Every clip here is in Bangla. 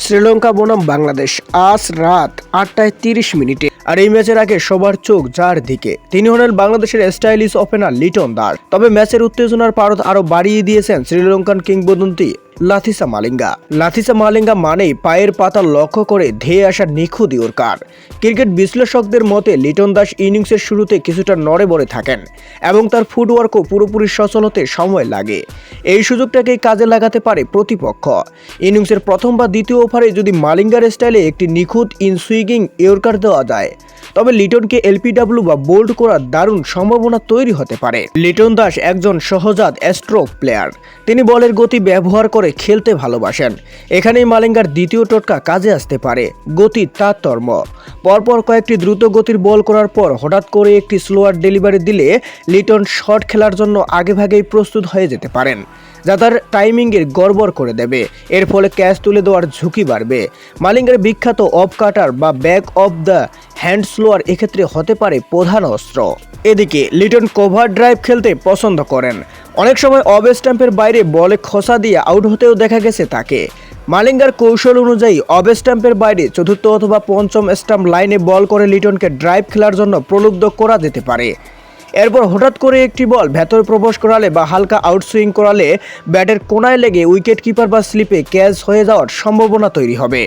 শ্রীলঙ্কা বনাম বাংলাদেশ আজ রাত 8টায় 30 মিনিটে। আর এই ম্যাচের আগে সবার চোখ যার দিকে, তিনি হলেন বাংলাদেশের স্টাইলিশ ওপেনার লিটন দাস। তবে ম্যাচের উত্তেজনার পারদ আরো বাড়িয়ে দিয়েছেন শ্রীলঙ্কান কিংবদন্তি লাথিসা মালিঙ্গা। লাথিসা মালিঙ্গা মানেই পায়ের পাতা লক্ষ্য করে ধেয়ে আসা নিখুঁত ইয়র্কার। ক্রিকেট বিশ্লেষকদের মতে লিটন দাস ইনিংসের শুরুতে কিছুটা নড়ে বড়ে থাকেন এবং তার ফুটওয়ার্কও পুরোপুরি সচল হতে সময় লাগে। এই সুযোগটাকেই কাজে লাগাতে পারে প্রতিপক্ষ। ইনিংসের প্রথম বা দ্বিতীয় ওভারে যদি মালিঙ্গার স্টাইলে একটি নিখুঁত ইনসুইঙ্গিং ইয়র্কার দেওয়া যায়, তবে লিটনকে এলপিডব্লিউ বা বোল্ড করার দারুণ সম্ভাবনা তৈরি হতে পারে। লিটন দাস একজন সহজাত স্ট্রোক প্লেয়ার। তিনি বলের গতি ব্যবহার করে খেলতে ভালোবাসেন। এখানেই মালিঙ্গার দ্বিতীয় টোটকা কাজে আসতে পারে, গতি তারতম্য। পরপর কয়েকটি দ্রুত গতির বল করার পর হঠাৎ করে একটি স্লোয়ার ডেলিভারি দিলে লিটন শট খেলার জন্য আগেভাগেই প্রস্তুত হয়ে যেতে পারেন, যা তার টাইমিংয়ের গড়বড় করে দেবে। এর ফলে ক্যাচ তুলে দেওয়ার ঝুঁকি বাড়বে। মালিঙ্গার বিখ্যাত অফ কাটার বা back of the hand slower এক্ষেত্রে হতে পারে প্রধান অস্ত্র। এদিকে লিটন কভার ড্রাইভ খেলতে পছন্দ করেন। অনেক সময় অফ স্টাম্পের বাইরে বলে খসা দিয়ে আউট হতেও দেখা গেছে তাকে। মালিঙ্গার কৌশল অনুযায়ী অফ স্টাম্পের বাইরে চতুর্থ অথবা পঞ্চম স্টাম্প লাইনে বল করে লিটনকে ড্রাইভ খেলার জন্য প্রলুব্ধ করা যেতে পারে। এরপর হঠাৎ করে একটি বল ভেতরে প্রবেশ করালে বা হালকা আউটসুইং করালে ব্যাটের কোনায় লেগে উইকেট কিপার বা স্লিপে ক্যাচ হয়ে যাওয়ার সম্ভাবনা তৈরি হবে।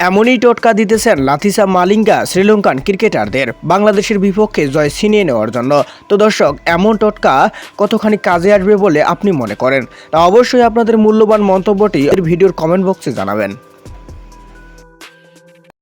এমনই টোটকা দিতেছেন লাথিসা মালিঙ্গা শ্রীলঙ্কান ক্রিকেটারদের বাংলাদেশের বিপক্ষে জয় ছিনিয়ে নেওয়ার জন্য। তো দর্শক, এমন টোটকা কতখানি কাজে আসবে বলে আপনি মনে করেন, তা অবশ্যই আপনাদের মূল্যবান মন্তব্যটি ভিডিওর কমেন্ট বক্সে জানাবেন।